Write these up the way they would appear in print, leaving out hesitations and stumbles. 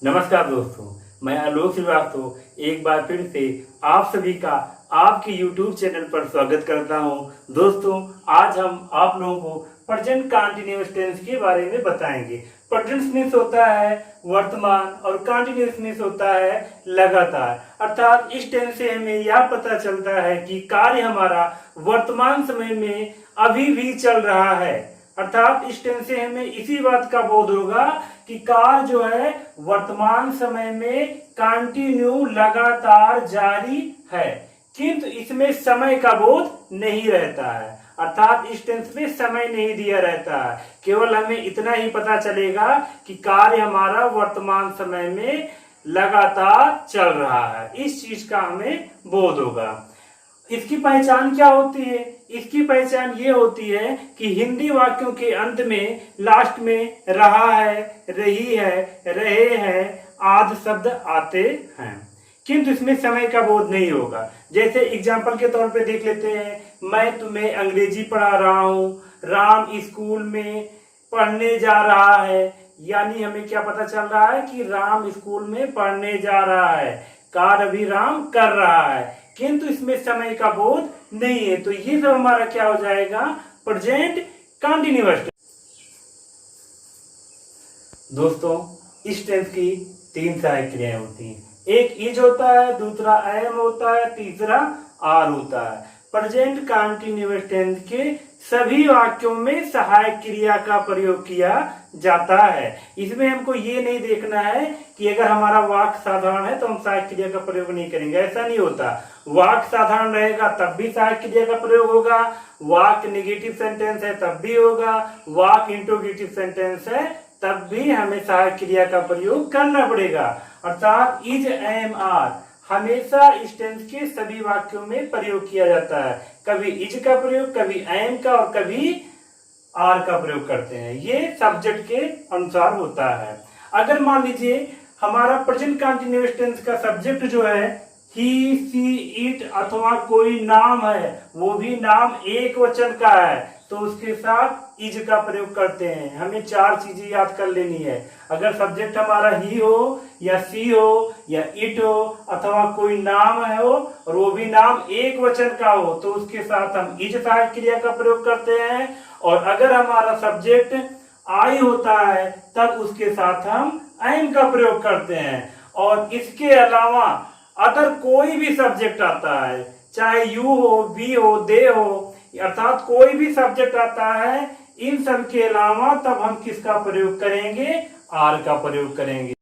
नमस्कार दोस्तों, मैं आलोक श्रीवास्तव एक बार फिर से आप सभी का आपके YouTube चैनल पर स्वागत करता हूं। दोस्तों, आज हम आप लोगों को प्रेजेंट कंटीन्यूअस टेंस के बारे में बताएंगे। प्रेजेंट मीन्स होता है वर्तमान और कंटीन्यूअस मीन्स होता है लगातार। अर्थात इस टेंस से हमें यह पता चलता है कि कार्य हमारा वर्तमान समय में अभी भी चल रहा है। अर्थात इस टेंस से हमें इसी बात का बोध होगा कि कार्य जो है वर्तमान समय में कंटिन्यू लगातार जारी है, किंतु इसमें समय का बोध नहीं रहता है। अर्थात इस टेंस में समय नहीं दिया रहता है, केवल हमें इतना ही पता चलेगा कि कार्य हमारा वर्तमान समय में लगातार चल रहा है। इस चीज का हमें बोध होगा। इसकी पहचान क्या होती है? इसकी पहचान ये होती है कि हिंदी वाक्यों के अंत में लास्ट में रहा है, रही है, रहे हैं आदि शब्द आते हैं, किंतु इसमें समय का बोध नहीं होगा। जैसे एग्जाम्पल के तौर पे देख लेते हैं, मैं तुम्हें अंग्रेजी पढ़ा रहा हूँ, राम स्कूल में पढ़ने जा रहा है। यानी हमें क्या पता चल रहा है कि राम स्कूल में पढ़ने जा रहा है, कार्य अभी राम कर रहा है, किंतु इसमें समय का बोध नहीं है। तो ये सब हमारा क्या हो जाएगा? Present continuous. दोस्तों, इस टेंस की तीन सहायक क्रियाएं होती हैं। एक इज होता है, दूसरा एम होता है, तीसरा आर होता है। प्रेजेंट कंटीन्यूअस टेंस के सभी वाक्यों में सहायक क्रिया का प्रयोग किया जाता है। इसमें हमको ये नहीं देखना है कि अगर हमारा वाक्य साधारण है तो हम सहायक क्रिया का प्रयोग नहीं करेंगे, ऐसा नहीं होता। वाक्य साधारण रहेगा तब भी सहायक क्रिया का प्रयोग होगा, वाक्य नेगेटिव सेंटेंस है तब भी होगा, वाक्य इंट्रोगेटिव सेंटेंस है तब भी हमें सहायक क्रिया का प्रयोग करना पड़ेगा। अर्थात इज, एम, आर हमेशा इस टेंस के सभी वाक्यों में प्रयोग किया जाता है। कभी इज का प्रयोग, कभी एम का और कभी आर का प्रयोग करते हैं। ये सब्जेक्ट के अनुसार होता है। अगर मान लीजिए हमारा प्रेजेंट कंटीन्यूअस टेंस का सब्जेक्ट जो है ही, सी, इट अथवा कोई नाम है, वो भी नाम एक वचन का है, तो उसके साथ इज का प्रयोग करते हैं। हमें चार चीजें याद कर लेनी है। अगर सब्जेक्ट हमारा ही हो या सी हो या इट हो अथवा कोई नाम है हो और वो भी नाम एक वचन का हो, तो उसके साथ हम इज सहायक क्रिया का प्रयोग करते हैं। और अगर हमारा सब्जेक्ट आई होता है तब उसके साथ हम एम का प्रयोग करते हैं। और इसके अलावा अगर कोई भी सब्जेक्ट आता है, चाहे यू हो, बी हो, दे हो, अर्थात कोई भी सब्जेक्ट आता है, इन सब के अलावा तब हम किसका प्रयोग करेंगे? आर का प्रयोग करेंगे।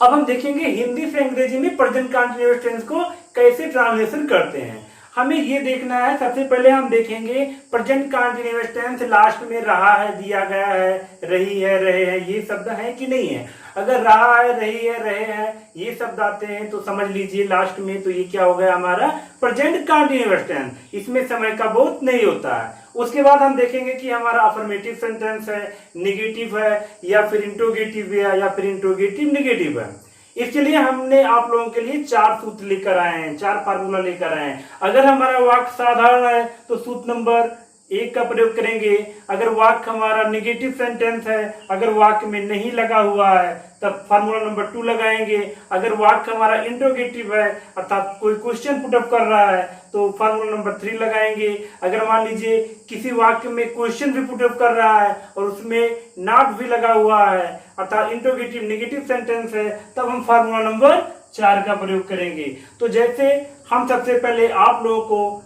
अब हम देखेंगे हिंदी से अंग्रेजी में प्रेजेंट कंटीन्यूअस टेंस को कैसे ट्रांसलेशन करते हैं। हमें ये देखना है, सबसे पहले हम देखेंगे प्रेजेंट कंटीन्यूअस टेंस लास्ट में रहा है दिया गया है, रही है, रहे हैं, ये शब्द है कि नहीं है। अगर रहा है, रही है, रहे हैं ये शब्द आते हैं तो समझ लीजिए लास्ट में, तो ये क्या हो गया हमारा प्रेजेंट कंटीन्यूअस टेंस। इसमें समय का बोध नहीं होता है। उसके बाद हम देखेंगे कि हमारा अफर्मेटिव सेंटेंस है, निगेटिव है, या फिर इंट्रोगेटिव है, या फिर इंट्रोगेटिव निगेटिव है। इसके लिए हमने आप लोगों के लिए चार सूत्र लेकर आए हैं, चार फार्मूला लेकर आए हैं। अगर हमारा वाक्य साधारण है तो सूत्र नंबर 1 का प्रयोग करेंगे। अगर वाक्य हमारा नेगेटिव सेंटेंस है, अगर वाक्य में नहीं लगा हुआ है तब फार्मूला नंबर 2 लगाएंगे। अगर वाक्य हमारा इंट्रोगेटिव है अर्थात कोई क्वेश्चन पुटअप कर रहा है तो फार्मूला नंबर 3 लगाएंगे। अगर मान लीजिए किसी वाक्य में क्वेश्चन भी पुटअप कर रहा है और उसमें नॉट भी लगा हुआ है अर्थात इंट्रोगेटिव नेगेटिव सेंटेंस है, तब हम फार्मूला नंबर 4 का प्रयोग करेंगे। तो जैसे हम सबसे पहले आप लोगों को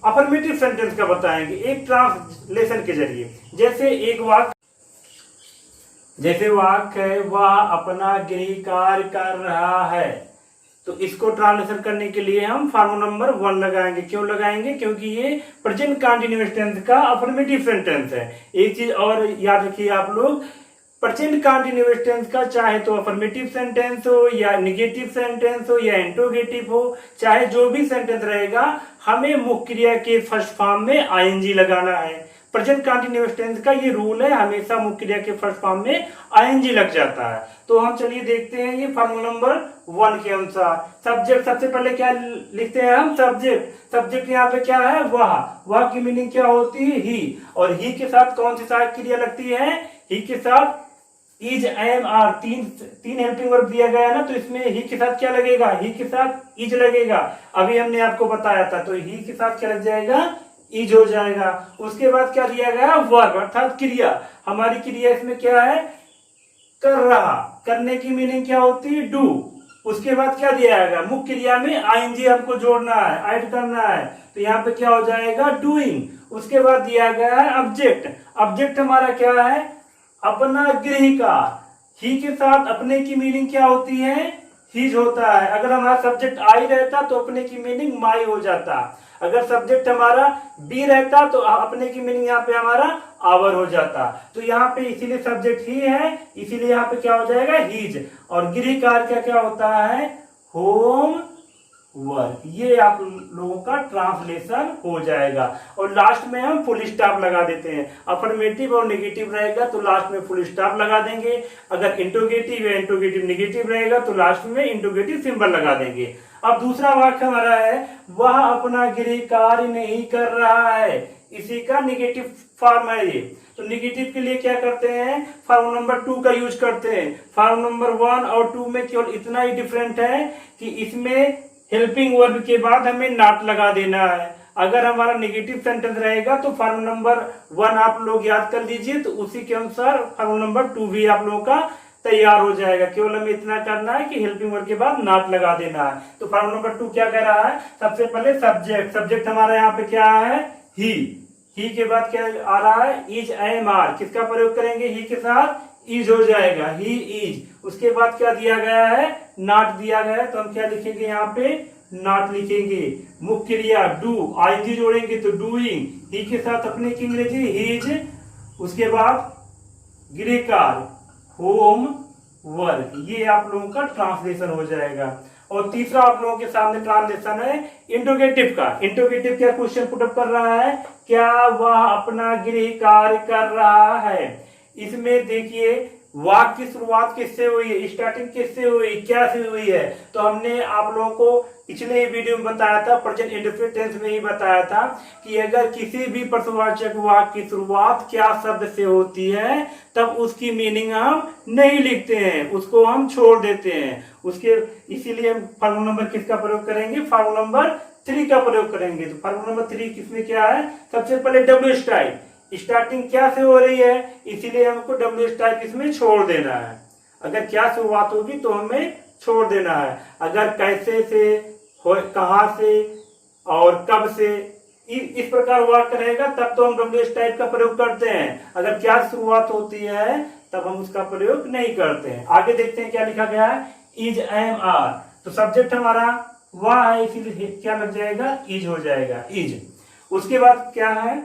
अफर्मेटिव सेंटेंस का बताएंगे एक ट्रांसलेशन के जरिए। जैसे एक वाक्य, जैसे वाक्य है वह अपना गृह कार्य कर रहा है, तो इसको ट्रांसलेशन करने के लिए हम फार्मूला नंबर 1 लगाएंगे। क्यों लगाएंगे? क्योंकि ये प्रेजेंट कंटीन्यूअस टेंस का अफर्मेटिव सेंटेंस है। एक चीज और याद रखिए आप लोग, प्रेजेंट कंटीन्यूअस टेंस का चाहे तो अफर्मेटिव सेंटेंस हो या नेगेटिव सेंटेंस हो या इंट्रोगेटिव हो, चाहे जो भी सेंटेंस रहेगा, हमें मुख्य क्रिया के फर्स्ट फॉर्म में आईएनजी लगाना है। प्रेजेंट कंटीन्यूअस टेंस का ये रूल है, हमेशा मुख्य क्रिया के फर्स्ट फॉर्म में आईएनजी लग जाता है। तो हम चलिए देखते हैं ये फार्मूला नंबर 1 के अनुसार। सब्जेक्ट सबसे पहले क्या लिखते हैं हम? सब्जेक्ट। सब्जेक्ट यहाँ पे क्या है? वह की मीनिंग क्या होती है? ही। और ही के साथ कौन सी सहायक क्रिया लगती है? ही के साथ इज एम आर, तीन हेल्पिंग वर्ब दिया गया है ना, तो इसमें ही के साथ क्या लगेगा, ही के साथ इज लगेगा। अभी हमने आपको बताया था, तो ही के साथ क्या लग जाएगा, इज हो जाएगा। उसके बाद क्या दिया गया, वर्ब अर्थात क्रिया। हमारी क्रिया इसमें क्या है, कर रहा, करने की मीनिंग क्या होती है, डू। उसके बाद क्या दिया जाएगा, मुख्य क्रिया में आईएनजी हमको जोड़ना है, ऐड करना है, तो यहाँ पे क्या हो जाएगा, डूइंग। उसके बाद दिया गया है ऑब्जेक्ट। ऑब्जेक्ट हमारा क्या है, अपना गृह का। ही के साथ अपने की मीनिंग क्या होती है, हिज होता है। अगर हमारा सब्जेक्ट आई रहता तो अपने की मीनिंग माई हो जाता। अगर सब्जेक्ट हमारा बी रहता तो अपने की मीनिंग यहाँ पे हमारा आवर हो जाता। तो यहाँ पे इसीलिए सब्जेक्ट ही है, इसीलिए यहाँ पे क्या हो जाएगा, हिज। और गृह कार्य क्या क्या होता है, होम वर्क। ये आप लोगों का ट्रांसलेशन हो जाएगा। और लास्ट में हम फुल स्टॉप लगा देते हैं। अफर्मेटिव और नेगेटिव रहेगा तो लास्ट में फुल स्टॉप लगा देंगे। अगर इंट्रोगेटिव या इंट्रोगेटिव नेगेटिव रहेगा तो लास्ट में इंट्रोगेटिव सिंबल लगा देंगे। अब दूसरा वाक्य हमारा है, वह अपना गृह कार्य नहीं कर रहा है। इसी का नेगेटिव फॉर्म है ये। तो नेगेटिव के लिए क्या करते हैं, फॉर्म नंबर 2 का यूज करते हैं। फॉर्म नंबर 1 और 2 में केवल इतना ही डिफरेंट है कि इसमें हेल्पिंग वर्ब के बाद हमें नॉट लगा देना है। अगर हमारा नेगेटिव सेंटेंस रहेगा तो फॉर्म नंबर 1 आप लोग याद कर लीजिए, तो उसी के अनुसार फॉर्म नंबर 2 भी आप लोगों का तैयार हो जाएगा। केवल हमें इतना करना है कि हेल्पिंग वर्ब के बाद नॉट लगा देना है। तो फॉर्म नंबर 2 क्या कह रहा है, सबसे पहले सब्जेक्ट। सब्जेक्ट हमारा यहाँ पे क्या है, ही के बाद क्या आ रहा है, इज एम आर। किसका प्रयोग करेंगे, ही के साथ इज हो जाएगा, ही इज। उसके बाद क्या दिया गया है, नॉट दिया गया है, तो हम क्या लिखेंगे यहाँ पे, नॉट लिखेंगे। मुख्य क्रिया डू, आईजी जोड़ेंगे तो डूइंग, ही के साथ अपने की अंग्रेजी हिज। उसके बाद गृह कार्य होम वर्क। ये आप लोगों का ट्रांसलेशन हो जाएगा। और तीसरा आप लोगों के सामने ट्रांसलेशन है इंट्रोगेटिव का। इंट्रोगेटिव क्या क्वेश्चन पुटअप कर रहा है, क्या वह अपना गृह कार्य कर रहा है। इसमें देखिए वाक्य की शुरुआत किससे हुई है, स्टार्टिंग किससे हुई, क्या से हुई है। तो हमने आप लोगों को पिछले वीडियो में बताया था, प्रेजेंट इंडेफिनिट टेंस में ही बताया था कि अगर किसी भी प्रश्नवाचक वाक्य की शुरुआत क्या शब्द से होती है तब उसकी मीनिंग हम नहीं लिखते हैं, उसको हम छोड़ देते हैं। उसके इसीलिए हम फॉर्मूला नंबर किसका प्रयोग करेंगे, फॉर्मूला नंबर 3 का प्रयोग करेंगे। तो फॉर्मूला नंबर 3 किसमें क्या है, सबसे पहले डब्ल्यू स्टाइल। स्टार्टिंग क्या से हो रही है, इसीलिए हमको डब्ल्यू स्टाइल इसमें छोड़ देना है। अगर क्या शुरुआत होगी तो हमें छोड़ देना है। अगर कैसे से, कहां से और कब से, इस प्रकार वाक्य रहेगा तब तो हम डब्ल्यू टाइप का प्रयोग करते हैं। अगर क्या शुरुआत होती है तब हम उसका प्रयोग नहीं करते हैं। आगे देखते हैं क्या लिखा गया है, इज एम आर। तो सब्जेक्ट हमारा वह है, इसीलिए क्या लग जाएगा, इज हो जाएगा, इज। उसके बाद क्या है,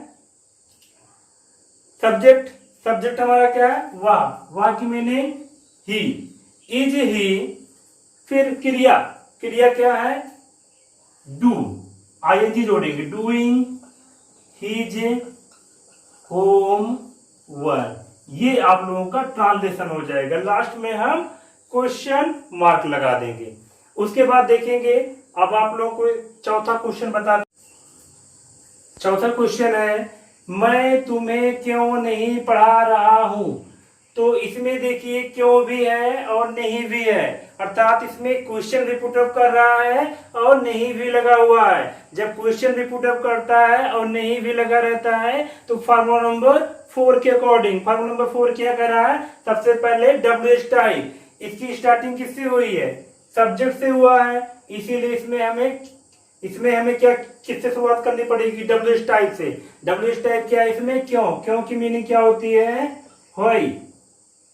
सब्जेक्ट। सब्जेक्ट हमारा क्या है, वह की मीनिंग ही, इज ही। फिर क्रिया, क्रिया क्या है, डू, आईएनजी जोड़ेंगे, डूइंग हिज होम वर्क। ये आप लोगों का ट्रांसलेशन हो जाएगा। लास्ट में हम क्वेश्चन मार्क लगा देंगे। उसके बाद देखेंगे, अब आप लोगों को चौथा क्वेश्चन बता। चौथा क्वेश्चन है, मैं तुम्हें क्यों नहीं पढ़ा रहा हूं। तो इसमें देखिए क्यों भी है और नहीं भी है, अर्थात इसमें क्वेश्चन भी पुट अप कर रहा है और नहीं भी लगा हुआ है। जब क्वेश्चन भी पुट अप करता है और नहीं भी लगा रहता है तो फॉर्मूला नंबर 4 के अकॉर्डिंग, फॉर्मूला नंबर 4 क्या कर रहा है, सबसे पहले डब्ल्यू स्टाइल। इसकी स्टार्टिंग किससे हुई है, सब्जेक्ट से हुआ है, इसीलिए इसमें हमें क्या, किससे शुरुआत करनी पड़ेगी, डब्ल्यू टाइप से। डब्ल्यू टाइप क्या है इसमें, क्यों। क्यों की मीनिंग क्या होती है, होई,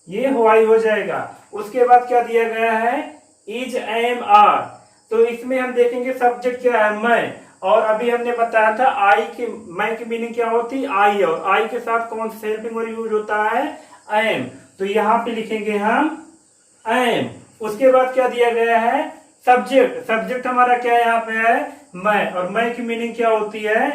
ये होई हो जाएगा। उसके बाद क्या दिया गया है, इज एम आर। तो इसमें हम देखेंगे सब्जेक्ट क्या है, मैं। और अभी हमने बताया था आई की, मैं की मीनिंग क्या होती है, आई। और आई के साथ कौन सा हेल्पिंग वर्ब यूज होता है, एम। तो यहाँ पे लिखेंगे हम एम। उसके बाद क्या दिया गया है, सब्जेक्ट। सब्जेक्ट हमारा क्या यहाँ पे है, मैं। और मैं की मीनिंग क्या होती है,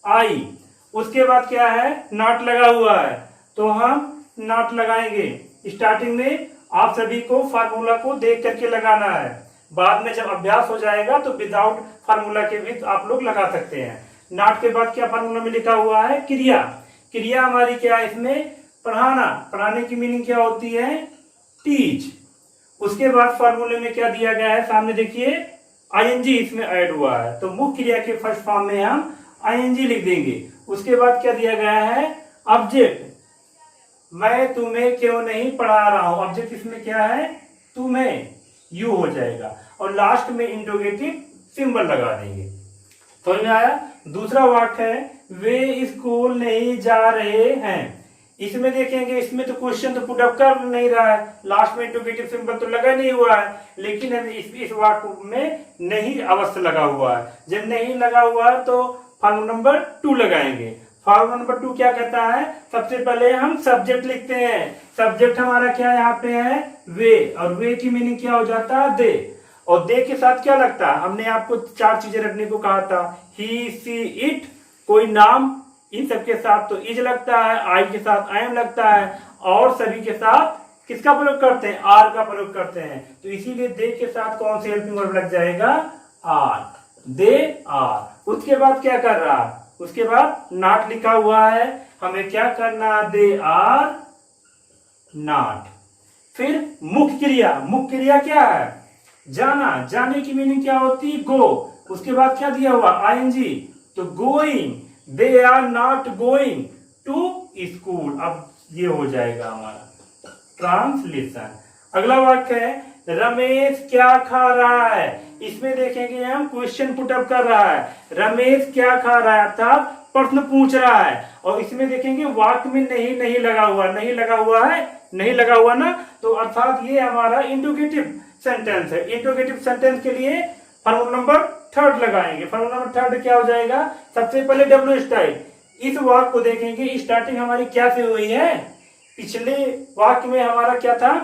आई। उसके बाद क्या है, नॉट लगा हुआ है, तो हम नॉट लगाएंगे। स्टार्टिंग में आप सभी को फार्मूला को देख करके लगाना है, बाद में जब अभ्यास हो जाएगा तो विदाउट फार्मूला के भी आप लोग लगा सकते हैं। नॉट के बाद क्या फार्मूला में लिखा हुआ है, क्रिया। क्रिया हमारी क्या है इसमें, पढ़ाना, पढ़ाने की मीनिंग क्या होती है? टीच। उसके बाद फॉर्मूले में क्या दिया गया है, सामने देखिए आईएनजी इसमें ऐड हुआ है, तो मुख्य क्रिया के फर्स्ट फॉर्म में हम आईएनजी लिख देंगे। उसके बाद क्या दिया गया है? ऑब्जेक्ट, मैं तुम्हें क्यों नहीं पढ़ा रहा हूं, ऑब्जेक्ट इसमें क्या है? तुम्हें, यू हो जाएगा। और लास्ट में इंट्रोगेटिव सिंबल लगा देंगे। समझ में आया? दूसरा वाक्य है वे स्कूल नहीं जा रहे हैं। इसमें देखेंगे, इसमें तो क्वेश्चन तो पुट अप कर नहीं रहा है, लास्ट में इंट्रोगेटिव सिंबल तो लगा नहीं हुआ है, लेकिन हमें इस वाक्य में नहीं अवश्य लगा हुआ है। जब नहीं लगा हुआ है तो फॉर्मूला नंबर 2 लगाएंगे। फॉर्मूला नंबर 2 क्या कहता है? सबसे पहले हम सब्जेक्ट लिखते हैं। सब्जेक्ट हमारा क्या यहाँ पे है? वे, और वे की मीनिंग क्या हो जाता है? दे। और दे के साथ क्या लगता है? हमने आपको 4 चीजें रखने को कहा था, ही, सी, इट, कोई नाम, इन सब के साथ तो इज लगता है, आई के साथ आई एम लगता है, और सभी के साथ किसका प्रयोग करते हैं? आर का प्रयोग करते हैं। तो इसीलिए दे के साथ कौन से हेल्पिंग वर्ब लग जाएगा? Are, they are. उसके बाद क्या कर रहा है? उसके बाद नॉट लिखा हुआ है, हमें क्या करना? They are not. फिर मुख्य क्रिया, मुख्य क्रिया क्या है? जाना, जाने की मीनिंग क्या होती? गो। उसके बाद क्या दिया हुआ? आईएनजी, तो going, they are not going to school. अब ये हो जाएगा हमारा ट्रांसलेशन। अगला वाक्य है रमेश क्या खा रहा है। इसमें देखेंगे हम क्वेश्चन पुटअप कर रहा है, रमेश क्या खा रहा है, अर्थात प्रश्न पूछ रहा है। और इसमें देखेंगे वाक्य में नहीं नहीं लगा हुआ, नहीं लगा हुआ है, नहीं लगा हुआ ना, तो अर्थात ये हमारा इंट्रोगेटिव सेंटेंस है। इंट्रोगेटिव सेंटेंस के लिए फॉर्मूला नंबर 3 लगाएंगे। फॉर्मूला नंबर 3 क्या हो जाएगा? सबसे पहले डब्ल्यू स्टाइल। इस वाक्य को देखेंगे, स्टार्टिंग हमारी क्या से हुई है? पिछले वाक्य में हमारा क्या था?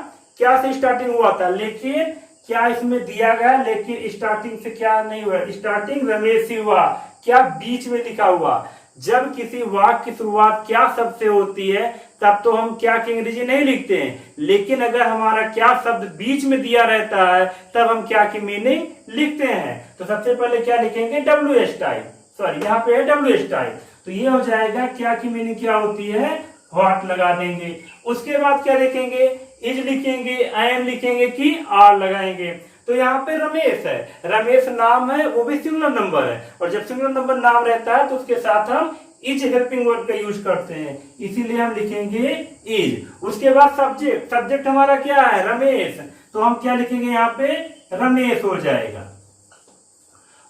क्या से स्टार्टिंग हुआ था, लेकिन क्या इसमें दिया गया, लेकिन स्टार्टिंग से क्या नहीं हुआ? स्टार्टिंग रमेश से हुआ। क्या बीच में लिखा हुआ? जब किसी वाक्य की शुरुआत क्या शब्द से होती है तब तो हम क्या की अंग्रेजी नहीं लिखते हैं, लेकिन अगर हमारा क्या शब्द बीच में दिया रहता है तब हम क्या की मीनिंग लिखते हैं। तो सबसे पहले क्या लिखेंगे? डब्ल्यू स्टाइल, सॉरी यहाँ पे है डब्ल्यू स्टाइल। तो ये हो जाएगा क्या की मीनिंग क्या होती है? व्हाट लगा देंगे। उसके बाद क्या लिखेंगे? इज लिखेंगे, आई एम लिखेंगे कि आर लगाएंगे। तो यहाँ पे रमेश है, रमेश नाम है, वो भी सिंगुलर नंबर है, और जब सिंगुलर नंबर नाम रहता है तो उसके साथ हम इज हेल्पिंग वर्ड का यूज करते हैं, इसीलिए हम लिखेंगे इज। उसके बाद सब्जेक्ट, सब्जेक्ट हमारा क्या है? रमेश, तो हम क्या लिखेंगे यहाँ पे? रमेश हो जाएगा।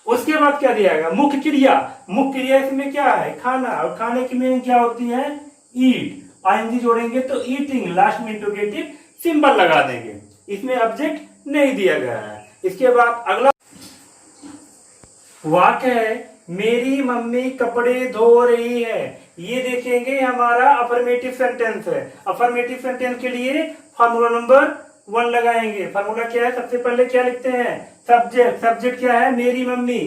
उसके बाद क्या दिया गया? मुख्य क्रिया। मुख्य क्रिया इसमें क्या है? खाना, और खाने की मीनिंग क्या होती है? ईट। आईएनजी जोड़ेंगे तो ईटिंग, लास्ट में इंट्रोगेटिव सिंबल लगा देंगे। इसमें ऑब्जेक्ट नहीं दिया गया है। इसके बाद अगला वाक्य है मेरी मम्मी कपड़े धो रही है। ये देखेंगे हमारा अफर्मेटिव सेंटेंस है। अफर्मेटिव सेंटेंस के लिए फॉर्मूला नंबर 1 लगाएंगे। फॉर्मूला क्या है? सबसे पहले क्या लिखते हैं? सब्जेक्ट। सब्जेक्ट क्या है? मेरी मम्मी,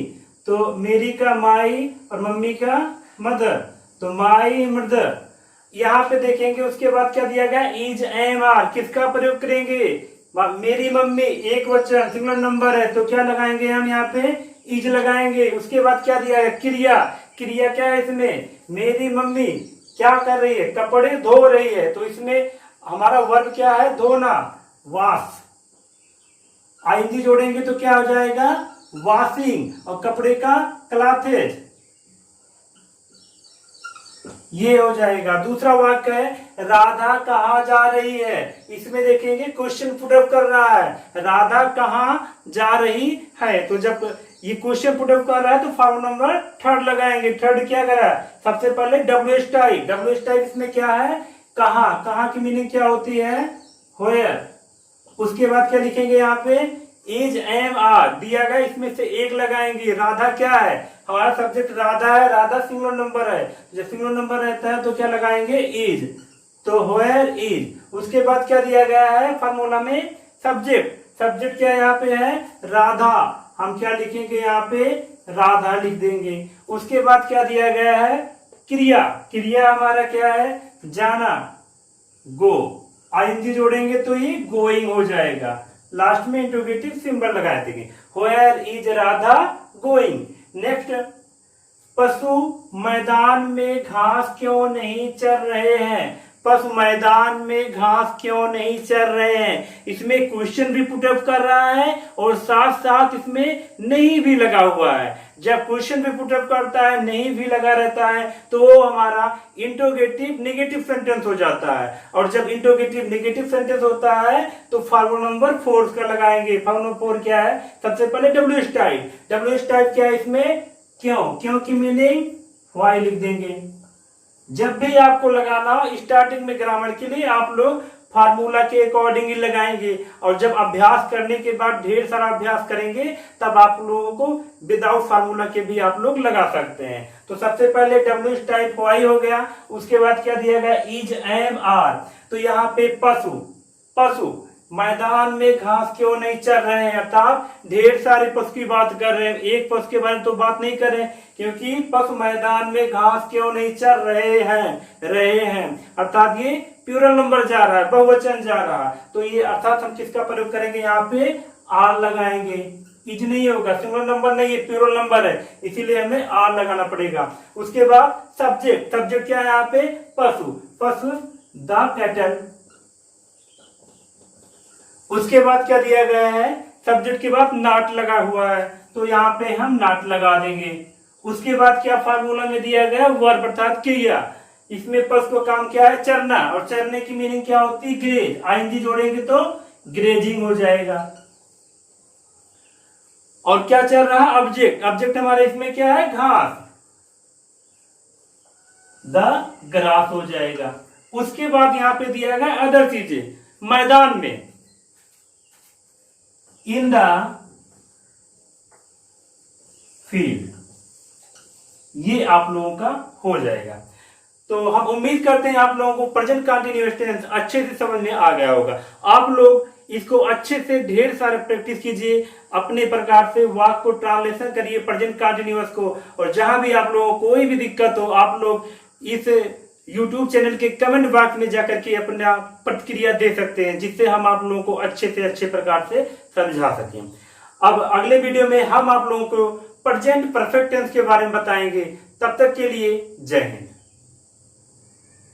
तो मेरी का माई और मम्मी का मदर, तो माई मदर। यहाँ पे देखेंगे उसके बाद क्या दिया गया? Is am are. किसका प्रयोग करेंगे? मेरी मम्मी, एक वचन, सिंगुलर नंबर है, तो क्या लगाएंगे हम यहाँ पे? इज लगाएंगे। उसके बाद क्या दिया है? क्रिया। क्रिया क्या है इसमें? मेरी मम्मी क्या कर रही है? कपड़े धो रही है, तो इसमें हमारा वर्ब क्या है? धोना, वॉश। आईएनजी जोड़ेंगे तो क्या हो जाएगा? वॉशिंग। और कपड़े का क्लॉथेज, ये हो जाएगा। दूसरा वाक्य है राधा कहाँ जा रही है। इसमें देखेंगे क्वेश्चन पुटअप कर रहा है, राधा कहाँ जा रही है। तो जब ये क्वेश्चन पुटअप कर रहा है तो फॉर्मूला नंबर 3 लगाएंगे। 3 क्या करा? सबसे पहले डब्ल्यू स्टाइल। डब्ल्यू स्टाइल इसमें क्या है? कहाँ। कहाँ की मीनिंग क्या होती है? व्हेयर। उसके बाद क्या लिखेंगे यहाँ पे? इज एम आर दिया गया, इसमें से एक लगाएंगे। राधा क्या है? हमारा सब्जेक्ट राधा है, राधा सिंगुलर नंबर है, जब सिंगुलर नंबर रहता है तो क्या लगाएंगे? इज, तो व्हेयर इज। उसके बाद क्या दिया गया है फॉर्मूला में? सब्जेक्ट। सब्जेक्ट क्या यहाँ पे है? राधा, हम क्या लिखेंगे यहाँ पे? राधा लिख देंगे। उसके बाद क्या दिया गया है? क्रिया। क्रिया हमारा क्या है? जाना, गो। आईएनजी जोड़ेंगे तो ये गोइंग हो जाएगा। लास्ट में इंट्रोगेटिव सिंबल लगा देंगे। Where is Radha going. Next, पशु मैदान में घास क्यों नहीं चर रहे हैं। पशु मैदान में घास क्यों नहीं चर रहे हैं। इसमें क्वेश्चन भी पुटअप कर रहा है और साथ साथ इसमें नहीं भी लगा हुआ है। जब क्वेश्चन भी पुटअप करता है, नहीं भी लगा रहता है, तो वो हमारा इंट्रोगेटिव नेगेटिव सेंटेंस हो जाता है। और जब इंट्रोगेटिव नेगेटिव सेंटेंस होता है तो फॉर्मूला नंबर 4 का लगाएंगे। फॉर्मूला 4 क्या है? सबसे पहले डब्ल्यूएच टाइप। डब्ल्यूएच टाइप क्या है? इसमें क्यों की मीनिंग वाई लिख देंगे। जब भी आपको लगाना हो स्टार्टिंग में ग्रामर के लिए आप लोग फार्मूला के अकॉर्डिंग ही लगाएंगे, और जब अभ्यास करने के बाद ढेर सारा अभ्यास करेंगे तब आप लोगों को विदाउट फार्मूला के भी आप लोग लगा सकते हैं। तो सबसे पहले डब्ल्यूएच टाइप वाई हो गया। उसके बाद क्या दिया गया? Is, am, are. तो यहाँ पे पशु मैदान में घास क्यों नहीं चर रहे हैं, अर्थात ढेर सारे पशु की बात कर रहे हैं, एक पशु के बारे में तो बात नहीं कर रहे हैं, क्योंकि पशु मैदान में घास क्यों नहीं चर रहे हैं अर्थात ये प्लूरल नंबर जा रहा है, बहुवचन जा रहा है। तो ये अर्थात हम किसका प्रयोग करेंगे? यहाँ पे आर लगाएंगे। इज नहीं होगा, सिंगुलर नंबर नहीं, ये प्लूरल नंबर है, इसीलिए हमें आर लगाना पड़ेगा। उसके बाद सब्जेक्ट क्या है यहाँ पे? पशु द कैटल। उसके बाद क्या दिया गया है? सब्जेक्ट के बाद नॉट लगा हुआ है, तो यहाँ पे हम नॉट लगा देंगे। उसके बाद क्या फार्मूला में दिया गया? वर्ब अर्थात क्रिया। इसमें पशु का काम क्या है? चरना, और चरने की मीनिंग क्या होती है? ग्रेज। आईएनजी जोड़ेंगे तो ग्रेजिंग हो जाएगा। और क्या चल रहा है? ऑब्जेक्ट हमारे इसमें क्या है? घास, द ग्रास हो जाएगा। उसके बाद यहाँ पे दिया गया अदर चीजें, मैदान में, इन द फील्ड, ये आप लोगों का हो जाएगा। तो हम उम्मीद करते हैं आप लोगों को प्रेजेंट कंटीन्यूअस टेंस अच्छे से समझ में आ गया होगा। आप लोग इसको अच्छे से ढेर सारे प्रैक्टिस कीजिए, अपने प्रकार से वाक्य को ट्रांसलेशन करिए प्रेजेंट कंटीन्यूअस को। और जहां भी आप लोगों को कोई भी दिक्कत हो, आप लोग इस YouTube चैनल के कमेंट बॉक्स में जाकर के अपना प्रतिक्रिया दे सकते हैं, जिससे हम आप लोगों को अच्छे से अच्छे प्रकार से समझा सकें। अब अगले वीडियो में हम आप लोगों को प्रेजेंट परफेक्ट टेंस के बारे में बताएंगे। तब तक के लिए जय हिंद।